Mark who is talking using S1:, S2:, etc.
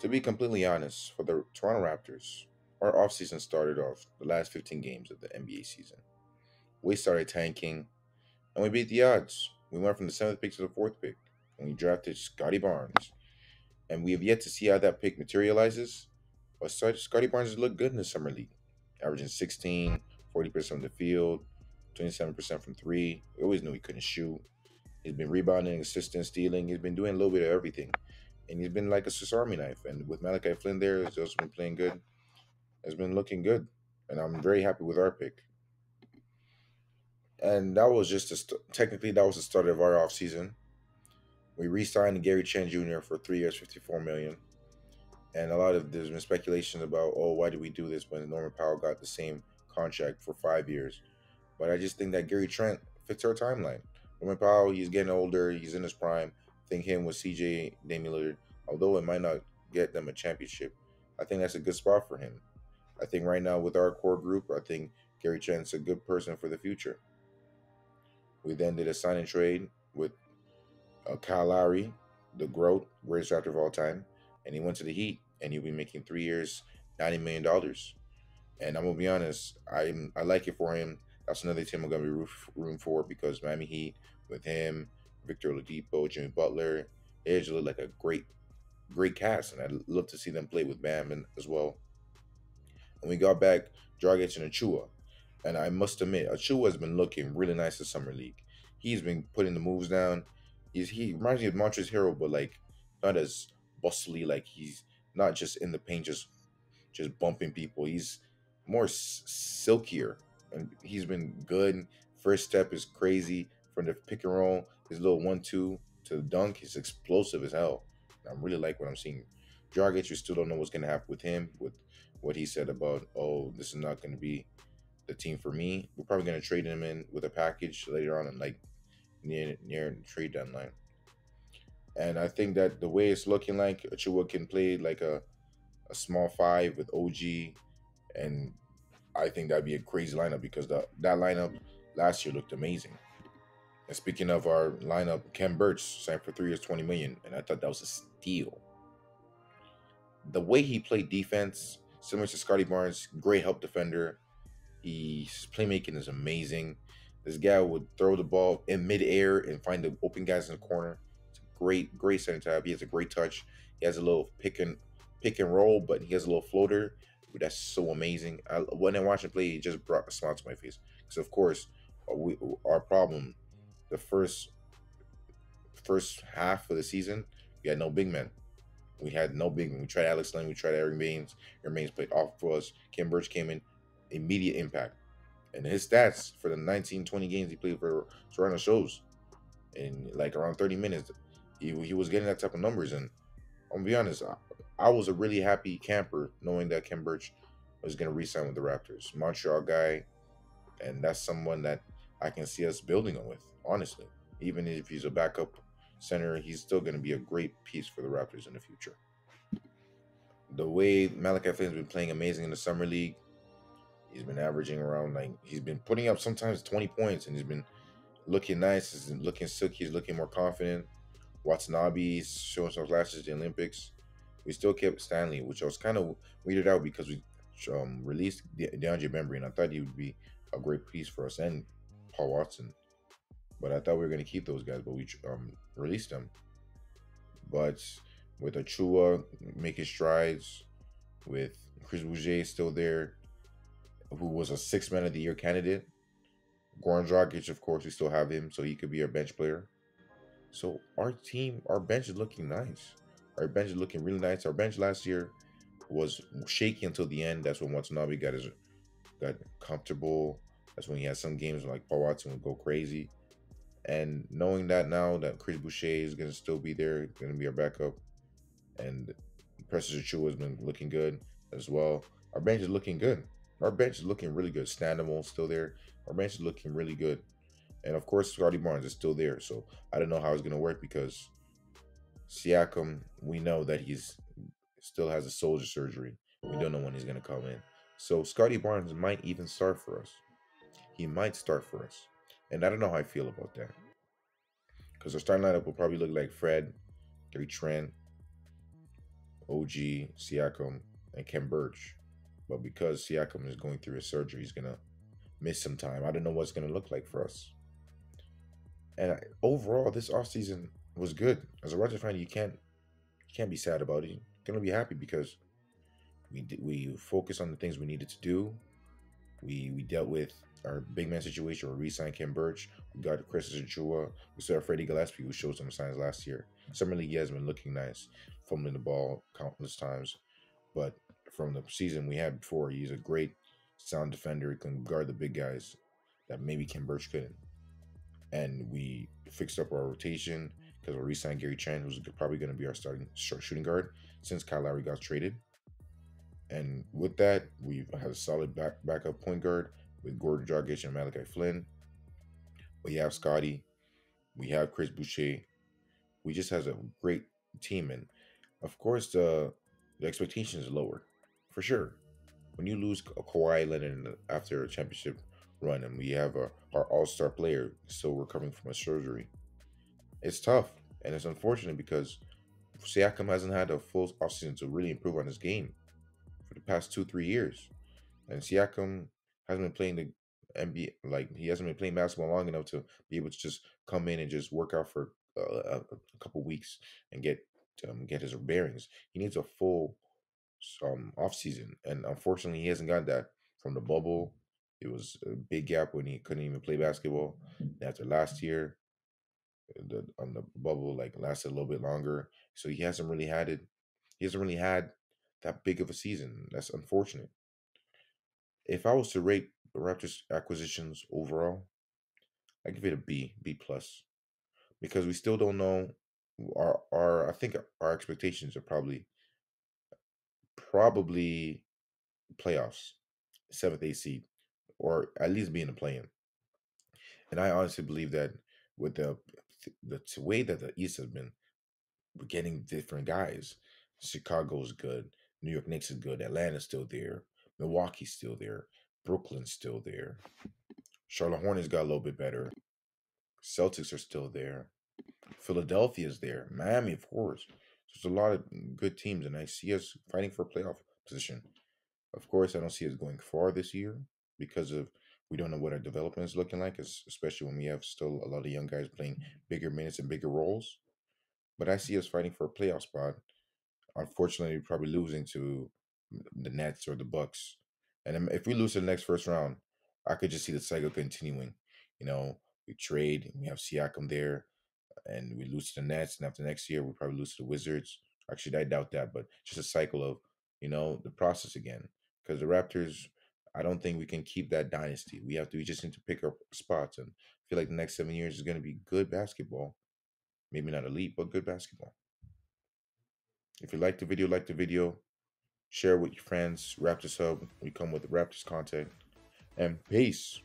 S1: To be completely honest, for the Toronto Raptors, our offseason started off the last 15 games of the NBA season. We started tanking and we beat the odds. We went from the seventh pick to the fourth pick and we drafted Scotty Barnes. And we have yet to see how that pick materializes. But Scotty Barnes has looked good in the Summer League, averaging 16, 40% from the field, 27% from three. We always knew he couldn't shoot. He's been rebounding, assisting, stealing. He's been doing a little bit of everything. And he's been like a Swiss Army knife. And with Malachi Flynn there, he's also been playing good. It's been looking good. And I'm very happy with our pick. And that was just technically that was the start of our offseason. We re-signed Gary Chen Jr. for 3 years, 54 million. And a lot of there's been speculation about, oh, why did we do this when Norman Powell got the same contract for 5 years? But I just think that Gary Trent fits our timeline. Norman Powell, he's getting older, he's in his prime. I think him with CJ Damian Lillard, although it might not get them a championship, I think that's a good spot for him. I think right now with our core group, I think Gary Trent's a good person for the future. We then did a sign and trade with Kyle Lowry, the GOAT, greatest drafter of all time, and he went to the Heat, and he'll be making 3 years, $90 million. And I'm gonna be honest, I like it for him. That's another team I'm gonna be room for because Miami Heat with him, Victor Oladipo, Jimmy Butler, it just look like a great cast, and I'd love to see them play with Bam and as well. And we got back Dragic and Achua, and I must admit, Achua has been looking really nice in summer league. He's been putting the moves down. He reminds me of Montrezl Hero, but like not as bustly. Like he's not just in the paint, just bumping people. He's more silkier, and he's been good. First step is crazy from the pick and roll. His little 1-2 to the dunk is explosive as hell. I really like what I'm seeing. Dragic, we still don't know what's gonna happen with him. With what he said about, oh, this is not gonna be the team for me. We're probably gonna trade him in with a package later on, and like near the trade deadline. And I think that the way it's looking like Achua can play like a small five with OG, and I think that'd be a crazy lineup because that lineup last year looked amazing. And speaking of our lineup, Ken Burch signed for 3 years, 20 million, and I thought that was a steal. The way he played defense, similar to Scotty Barnes, great help defender. His playmaking is amazing. This guy would throw the ball in midair and find the open guys in the corner. It's a great center tab. He has a great touch. He has a little pick and roll, but he has a little floater. That's so amazing. When I watch him play, he just brought a smile to my face. Because of course, our problem, the first half of the season, we had no big men. We had no big men. We tried Alex Len, we tried Aaron Baines. Aaron Baines played off for us. Kim Birch came in, immediate impact. And his stats for the 19, 20 games he played for Toronto shows. In like around 30 minutes, he was getting that type of numbers. And I'm gonna be honest, I was a really happy camper knowing that Ken Birch was gonna re-sign with the Raptors. Montreal guy, and that's someone that I can see us building on with, honestly. Even if he's a backup center, he's still gonna be a great piece for the Raptors in the future. The way Malachi Flynn's been playing amazing in the summer league, he's been averaging around like he's been putting up sometimes 20 points, and he's been looking nice. He's been looking silky. He's looking more confident. Watanabe's showing some flashes in the Olympics. We still kept Stanley, which I was kind of weirded out because we released DeAndre Bembry, and I thought he would be a great piece for us and Paul Watson. But I thought we were going to keep those guys, but we released them. But with Achua making strides, with Chris Boucher still there, who was a six-man of the year candidate. Goran Dragic, of course, we still have him, so he could be our bench player. So our bench is looking nice. Our bench is looking really nice. Our bench last year was shaky until the end. That's when Watanabe got comfortable. That's when he had some games like Paul Watson would go crazy. And knowing that now that Chris Boucher is going to still be there, going to be our backup, and Precious Achua has been looking good as well. Our bench is looking good. Our bench is looking really good. Standable still there. Our bench is looking really good. And of course, Scotty Barnes is still there. So I don't know how it's going to work because Siakam, we know that he's still has a shoulder surgery. We don't know when he's going to come in. So Scotty Barnes might even start for us. He might start for us. And I don't know how I feel about that. Because our starting lineup will probably look like Fred, Gary Trent, OG, Siakam, and Ken Birch. But because Siakam is going through his surgery, he's gonna miss some time. I don't know what's gonna look like for us. And overall, this offseason was good. As a Raptors fan, you can't be sad about it. You're gonna be happy because we focused on the things we needed to do. We dealt with our big man situation. We re-signed Ken Birch. We got Chris Achua. We saw Freddie Gillespie, who showed some signs last year. Summer League, he has been looking nice, fumbling the ball countless times. But from the season we had before, he's a great sound defender. He can guard the big guys that maybe Ken Birch couldn't. And we fixed up our rotation because we re-signed Gary Trent, who's probably going to be our starting shooting guard since Kyle Lowry got traded. And with that, we've had a solid backup point guard with Gordon Dragic and Malachi Flynn. We have Scotty. We have Chris Boucher. We just has a great team, and of course the expectation is lower, for sure. When you lose a Kawhi Leonard after a championship run, and we have our All Star player still recovering from a surgery, it's tough and it's unfortunate because Siakam hasn't had a full offseason to really improve on his game for the past 2 3 years. And Siakam hasn't been playing the NBA, like he hasn't been playing basketball long enough to be able to just come in and just work out for a couple weeks and get his bearings. He needs a full off season, and unfortunately, he hasn't got that from the bubble. It was a big gap when he couldn't even play basketball. After last year, on the bubble like lasted a little bit longer, so he hasn't really had it. He hasn't really had that big of a season. That's unfortunate. If I was to rate the Raptors acquisitions overall, I give it a B, B plus, because we still don't know our I think our expectations are probably playoffs, seventh, eighth seed, or at least being a play-in. And I honestly believe that with the way that the East has been, we're getting different guys. Chicago's good, New York Knicks is good, Atlanta's still there, Milwaukee's still there, Brooklyn's still there, Charlotte Hornets got a little bit better, Celtics are still there, Philadelphia's there, Miami, of course. So there's a lot of good teams, and I see us fighting for a playoff position. Of course, I don't see us going far this year because of we don't know what our development is looking like, especially when we have still a lot of young guys playing bigger minutes and bigger roles. But I see us fighting for a playoff spot. Unfortunately, probably losing to the Nets or the Bucks. And if we lose to the next first round, I could just see the cycle continuing. You know, we trade, we have Siakam there, and we lose to the Nets, and after next year we probably lose to the Wizards. Actually, I doubt that, but just a cycle of the process again. Because the Raptors, I don't think we can keep that dynasty. We just need to pick our spots, and I feel like the next 7 years is going to be good basketball. Maybe not elite, but good basketball. If you like the video, share with your friends. Raptors Hub. We come with Raptors content, and peace.